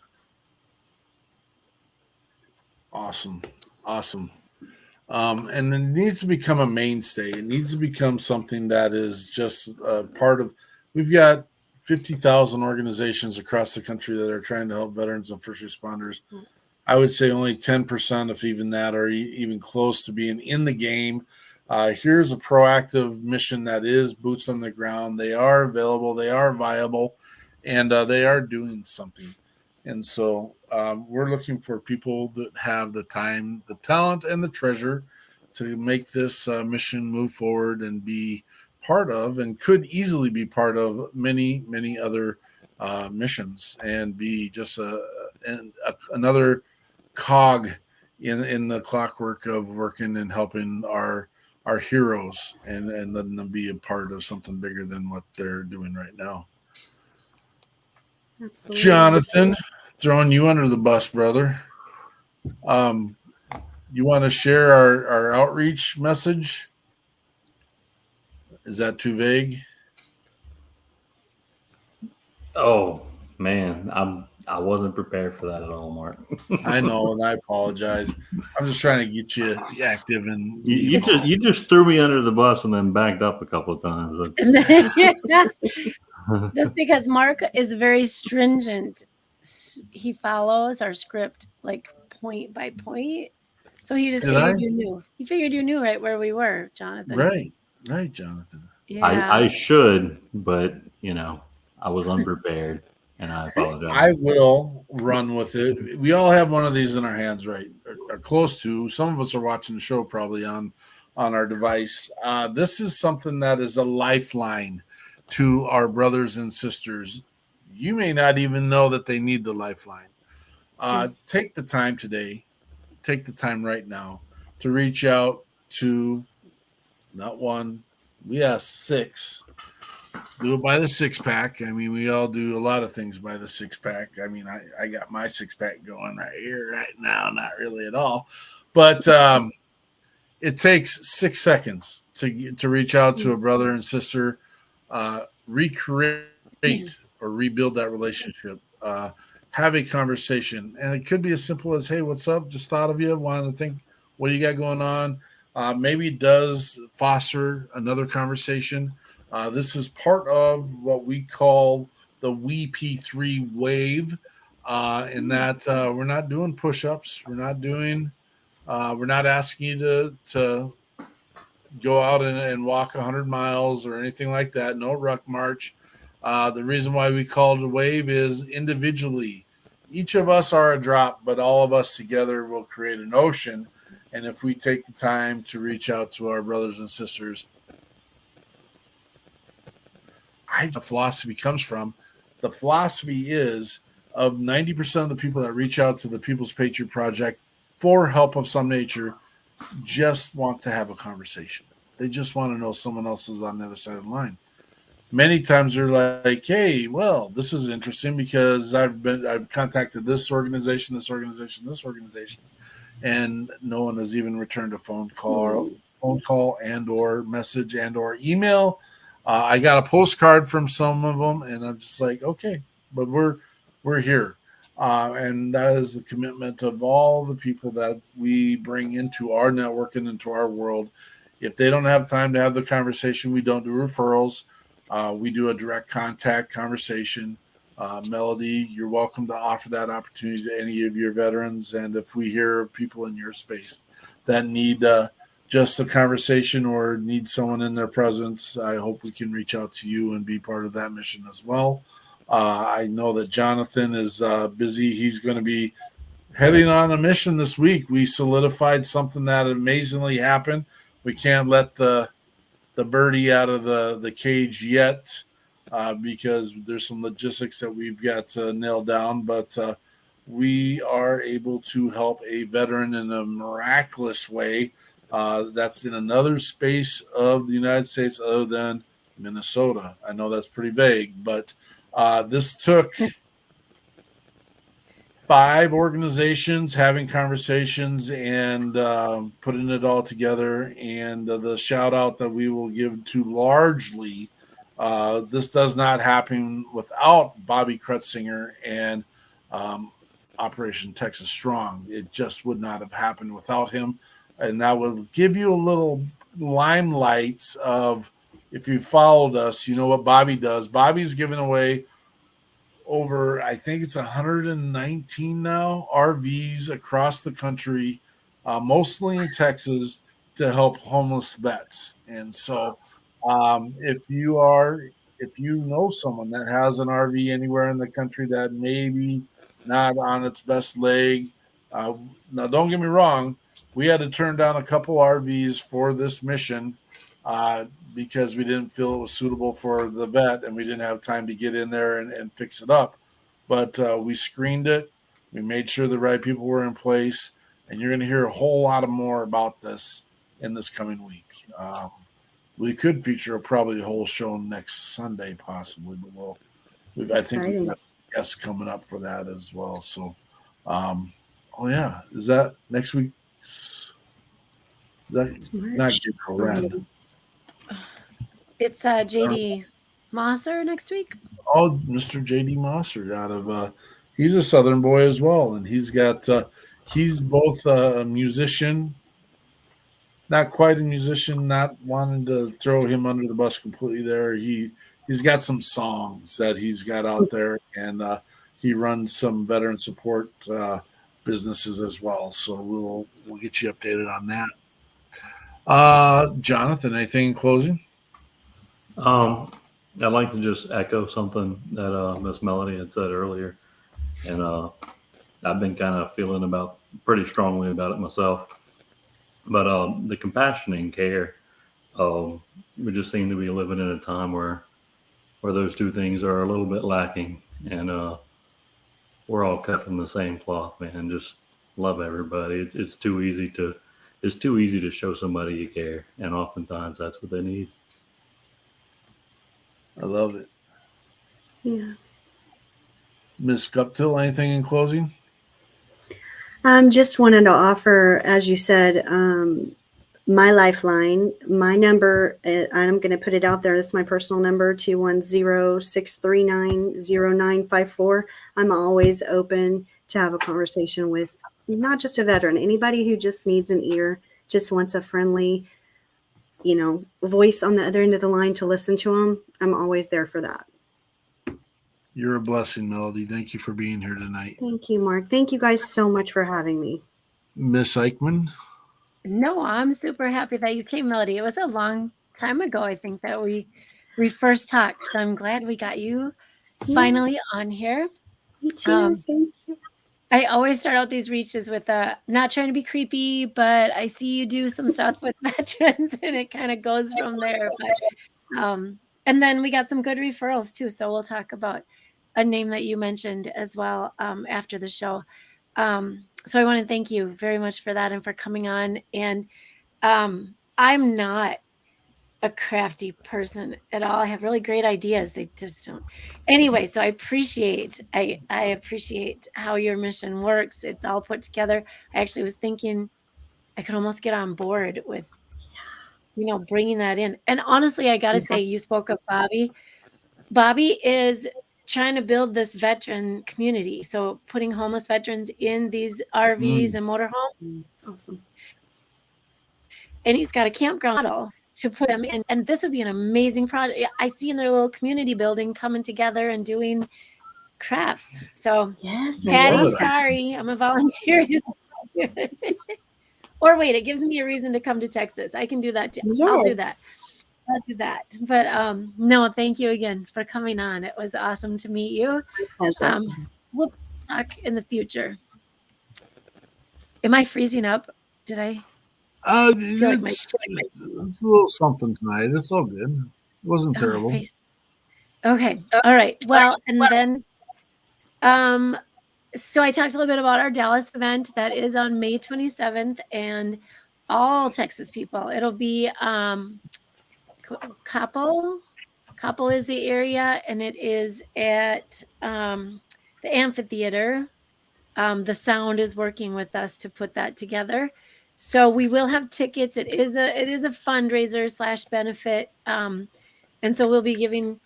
Awesome. And it needs to become a mainstay. It needs to become something that is just part of. We've got 50,000 organizations across the country that are trying to help veterans and first responders. I would say only 10%, if even that, are even close to being in the game. Here's a proactive mission that is boots on the ground. They are available. They are viable, and they are doing something. And so we're looking for people that have the time, the talent, and the treasure to make this mission move forward and be part of, and could easily be part of, many, many other missions, and be just another cog in the clockwork of working and helping our heroes, and letting them be a part of something bigger than what they're doing right now. Absolutely. Jonathan, throwing you under the bus, brother. You want to share our outreach message? Is that too vague? Oh man, I wasn't prepared for that at all, Mark. I know, and I apologize. I'm just trying to get you active, and you just threw me under the bus and then backed up a couple of times. That's because Mark is very stringent. He follows our script like point by point. So he just figured you knew. He figured you knew right where we were, Jonathan. Right, Jonathan. Yeah. I should, but I was unprepared, and I apologize. I will run with it. We all have one of these in our hands, right? Or close to. Some of us are watching the show probably on our device. This is something that is a lifeline to our brothers and sisters. You may not even know that they need the lifeline. Take the time today. Take the time right now to reach out to not one, we asked 6. Do it by the 6-pack. I mean, we all do a lot of things by the 6-pack. I mean, I got my 6-pack going right here, right now. Not really at all, but it takes 6 seconds to reach out to a brother and sister, recreate or rebuild that relationship. Have a conversation, and it could be as simple as, "Hey, what's up? Just thought of you. Wanted to think, what do you got going on?" Maybe it does foster another conversation. This is part of what we call the WeP3 wave, in that we're not doing push-ups. We're not asking you to go out and walk 100 miles or anything like that. No ruck march. The reason why we call it a wave is individually. Each of us are a drop, but all of us together will create an ocean. And if we take the time to reach out to our brothers and sisters, the philosophy comes from. The philosophy is of 90% of the people that reach out to the People's Patriot Project for help of some nature just want to have a conversation. They just want to know someone else is on the other side of the line. many times they're like, hey, well, this is interesting because I've contacted this organization, and no one has even returned a phone call and or message and or email. I got a postcard from some of them, and I'm just like, okay, but we're here. And that is the commitment of all the people that we bring into our network and into our world. If they don't have time to have the conversation, we don't do referrals. We do a direct contact conversation. Melody, you're welcome to offer that opportunity to any of your veterans. And if we hear of people in your space that need just a conversation or need someone in their presence, I hope we can reach out to you and be part of that mission as well. I know that Jonathan is busy. He's going to be heading on a mission this week. We solidified something that amazingly happened. We can't let the birdie out of the cage yet because there's some logistics that we've got to nail down. But we are able to help a veteran in a miraculous way. That's in another space of the United States other than Minnesota. I know that's pretty vague, but this took 5 organizations having conversations and putting it all together. And the shout out that we will give to largely, this does not happen without Bobby Krutzinger and Operation Texas Strong. It just would not have happened without him. And that will give you a little limelight of, if you followed us, you know what Bobby does. Bobby's giving away over, I think it's 119 now, RVs across the country, mostly in Texas, to help homeless vets. And so if you know someone that has an RV anywhere in the country that maybe not on its best leg, now don't get me wrong, we had to turn down a couple RVs for this mission because we didn't feel it was suitable for the vet and we didn't have time to get in there and fix it up. But we screened it. We made sure the right people were in place. And you're going to hear a whole lot more about this in this coming week. We could feature probably a whole show next Sunday, possibly, but I think we've got guests coming up for that as well. So, is that next week? That's not correct. It's JD Mosser next week. Oh, Mr. JD Mosser out of he's a Southern boy as well, and he's got he's both a musician, not quite a musician, not wanting to throw him under the bus completely there. He's got some songs that he's got out there, and he runs some veteran support businesses as well. So we'll get you updated on that. Jonathan, anything in closing? I'd like to just echo something that Miss Melody had said earlier, and I've been kind of feeling pretty strongly about it myself. But the compassion and care, we just seem to be living in a time where those two things are a little bit lacking, and we're all cut from the same cloth, man. Just love everybody. It's too easy to show somebody you care, and oftentimes that's what they need. I love it. Yeah. Ms. Guptill, anything in closing? Just wanted to offer, as you said, my lifeline, my number, I'm going to put it out there. This is my personal number, 210-639-0954. I'm always open to have a conversation with not just a veteran, anybody who just needs an ear, just wants a friendly, voice on the other end of the line to listen to them. I'm always there for that. You're a blessing, Melody. Thank you for being here tonight. Thank you, Mark. Thank you guys so much for having me. Miss Eichmann? No, I'm super happy that you came, Melody. It was a long time ago, I think, that we first talked. So I'm glad we got you finally on here. Me too. Thank you. I always start out these reaches with not trying to be creepy, but I see you do some stuff with veterans, and it kind of goes from there. But and then we got some good referrals too. So we'll talk about a name that you mentioned as well after the show. So I want to thank you very much for that and for coming on. And I'm not a crafty person at all. I have really great ideas. They just don't. Anyway, so I appreciate how your mission works. It's all put together. I actually was thinking I could almost get on board with, bringing that in. And honestly, I got to say, you spoke of Bobby. Bobby is trying to build this veteran community. So putting homeless veterans in these RVs and motorhomes. That's awesome. And he's got a campground model to put them in. And this would be an amazing project. I see in their little community building coming together and doing crafts. So, Yes, Patty, sorry, I'm a volunteer. Or wait, it gives me a reason to come to Texas. I can do that too. Yes. I'll do that. Let's do that. But no, thank you again for coming on. It was awesome to meet you. My pleasure. We'll talk in the future. Am I freezing up? Did I? It's a little something tonight. It's all good. It wasn't terrible. Okay. All right. Well, and then, so I talked a little bit about our Dallas event that is on May 27th, and all Texas people. It'll be Coppell is the area, and it is at the amphitheater. The sound is working with us to put that together. So we will have tickets. It is a fundraiser / benefit. And so we'll be giving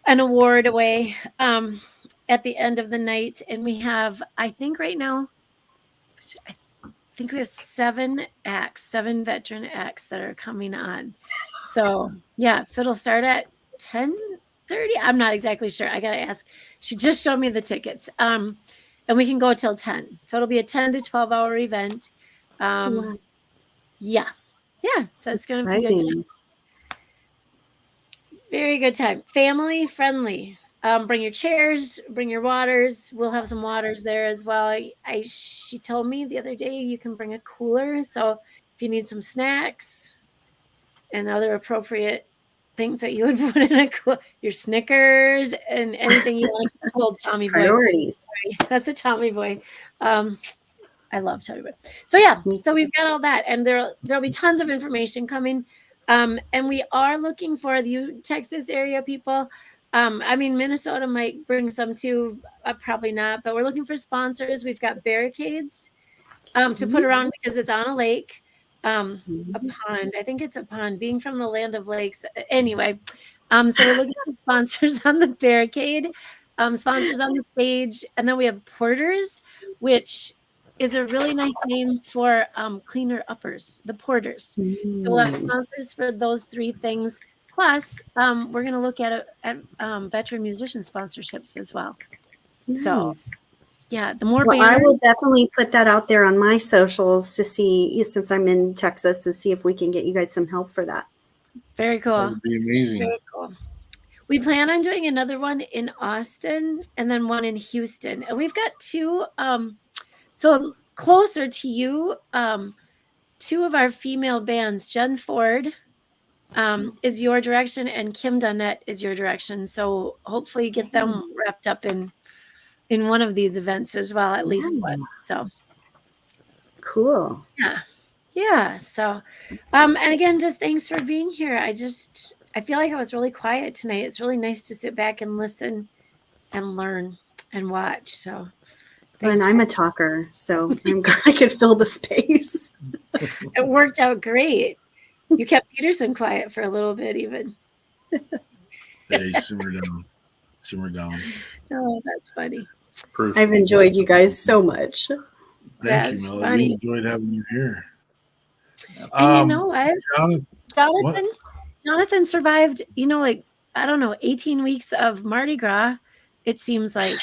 an award away at the end of the night. And we have, I think right now, we have 7 veteran acts that are coming on. So yeah, so it'll start at 10:30. I'm not exactly sure. I got to ask. She just showed me the tickets. And we can go till 10. So it'll be a 10 to 12 hour event. Wow. Yeah. So it's going to be a good time. Very good time. Family friendly. Bring your chairs, bring your waters. We'll have some waters there as well. She told me the other day you can bring a cooler. So if you need some snacks and other appropriate things that you would put in a cooler, your Snickers and anything you want to hold, Tommy Boy. Priorities. That's a Tommy Boy. I love Tommy Boy. So yeah, so we've got all that, and there'll be tons of information coming. And we are looking for the Texas area people. I mean, Minnesota might bring some too, probably not, but we're looking for sponsors. We've got barricades to put around because it's on a lake, a pond. I think it's a pond, being from the land of lakes. Anyway, so we're looking for sponsors on the barricade, sponsors on the stage, and then we have porters, which is a really nice name for cleaner uppers, the porters. So we'll have sponsors for those 3 things. Plus, we're going to look at veteran musician sponsorships as well. Nice. So, yeah, the more I will definitely put that out there on my socials to see, since I'm in Texas, and see if we can get you guys some help for that. Very cool. That would be amazing. Very cool. We plan on doing another one in Austin and then one in Houston. And we've got 2, so closer to you, 2 of our female bands, Jen Ford is your direction, and Kim Dunnett is your direction. So hopefully get them wrapped up in one of these events as well, at least one. So cool. Yeah. So, and again, just thanks for being here. I feel like I was really quiet tonight. It's really nice to sit back and listen and learn and watch. So, and I'm a talker, so I could fill the space. It worked out great. You kept Peterson quiet for a little bit, even. Hey, simmer down. Oh, that's funny. I've enjoyed you guys so much. Thank you, Melody. We enjoyed having you here. And you know what? Jonathan survived, 18 weeks of Mardi Gras, it seems like.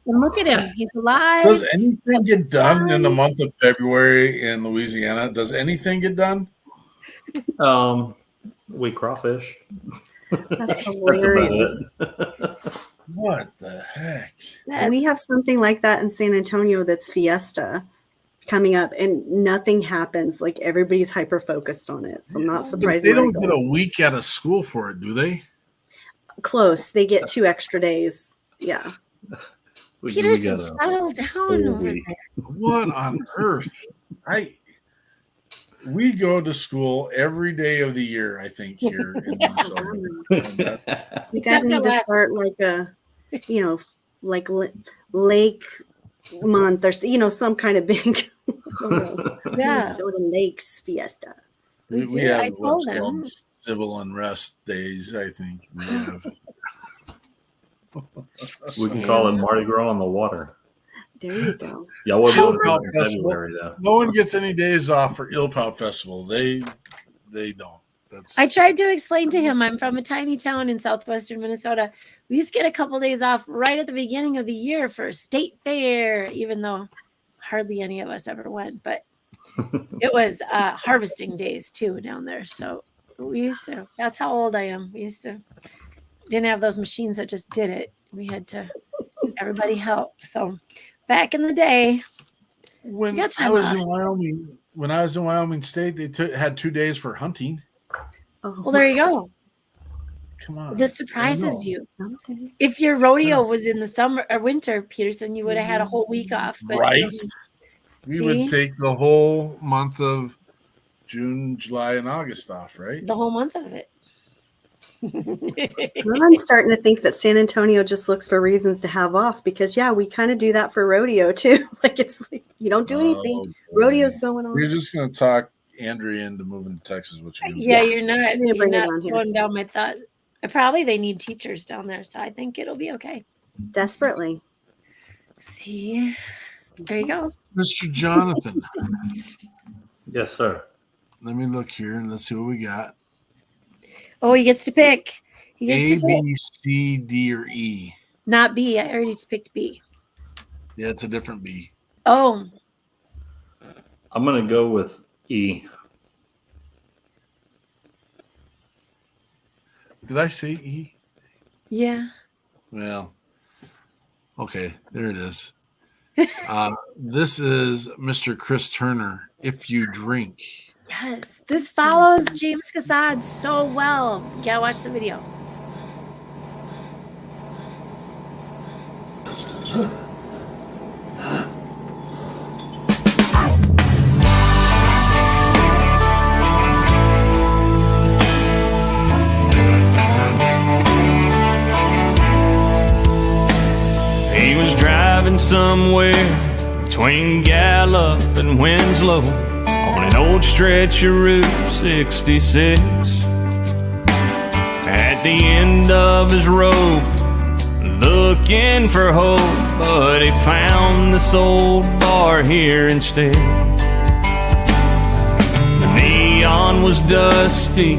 And look at him. He's alive. Does anything get done in the month of February in Louisiana? Does anything get done? We crawfish. That's hilarious. What the heck? We have something like that in San Antonio that's Fiesta coming up, and nothing happens. Like, everybody's hyper focused on it. So I'm not surprised. They don't get a week out of school for it, do they? Close. They get 2 extra days. Yeah. Peterson, settle down over there. What on earth? We go to school every day of the year, I think, here in Minnesota. You guys need to start like a, like lake month or, some kind of big Minnesota Lakes fiesta. We have what's called civil unrest days, I think. We have. We can call it Mardi Gras on the water. There you go. Yeah, we'll do it in February, though. No one gets any days off for Ilpout Festival. They don't. I tried to explain to him I'm from a tiny town in southwestern Minnesota. We used to get a couple days off right at the beginning of the year for state fair, even though hardly any of us ever went. But it was harvesting days too down there. So we used to. That's how old I am. We used to didn't have those machines that just did it. We had to everybody help. So back in the day, when I was in Wyoming State, they had 2 days for hunting. Well, there you go. Come on. This surprises you. Okay. If your rodeo was in the summer or winter, Peterson, you would have had a whole week off. But right. We would take the whole month of June, July, and August off, right? The whole month of it. Well, I'm starting to think that San Antonio just looks for reasons to have off because, we kind of do that for rodeo too. It's like you don't do anything. Rodeo's going on. We're just going to talk Andrea into moving to Texas. What you Yeah, you're not going down my thoughts. Probably they need teachers down there, so I think it'll be okay. Desperately. See, there you go, Mr. Jonathan. Yes, sir. Let me look here and let's see what we got. Oh, he gets to pick. A, B, C, D, or E. Not B. I already picked B. Yeah, it's a different B. Oh. I'm going to go with E. Did I say E? Yeah. Well, okay. There it is. This is Mr. Chris Turner, If You Drink. Yes, this follows James Casad so well. You gotta watch the video. He was driving somewhere between Gallup and Winslow on an old stretch of Route 66. At the end of his rope, looking for hope, but he found this old bar here instead. The neon was dusty,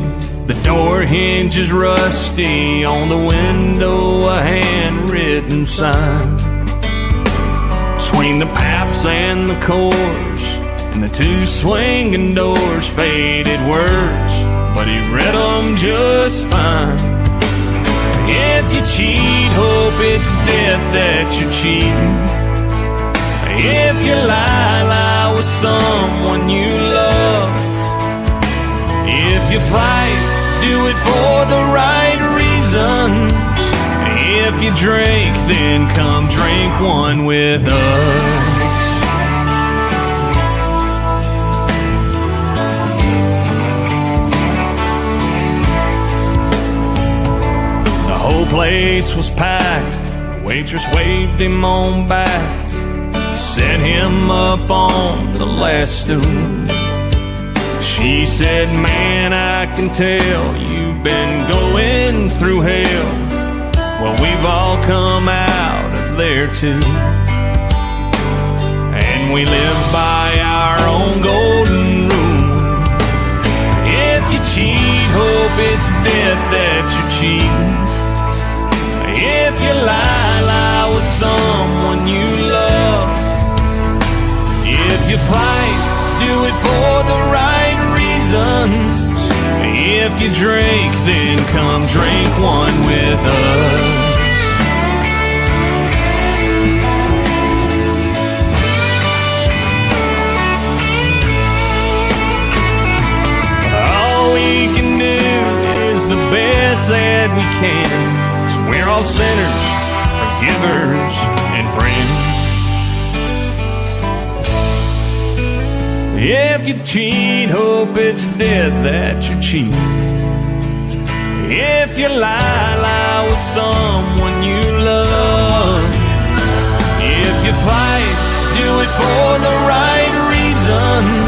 the door hinges rusty, on the window a handwritten sign. Between the Paps and the Coors and the two swinging doors, faded words, but he read them just fine. If you cheat, hope it's death that you're cheating. If you lie, lie with someone you love. If you fight, do it for the right reason. If you drink, then come drink one with us. The whole place was packed. The waitress waved him on back, set him up on the last stool. She said, man, I can tell you've been going through hell. Well, we've all come out of there too. And we live by our own golden rule. If you cheat, hope it's death that you're cheating. If you lie, lie with someone you love. If you fight, do it for the right reasons. If you drink, then come drink one with us. All we can do is the best that we can. So we're all sinners, forgivers, and friends. If you cheat, hope it's dead that you're cheating. If you lie, lie with someone you love. If you fight, do it for the right reasons.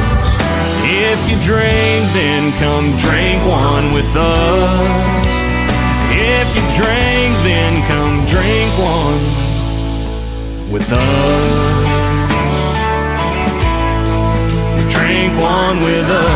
If you drink, then come drink one with us. If you drink, then come drink one with us. Drink one with us.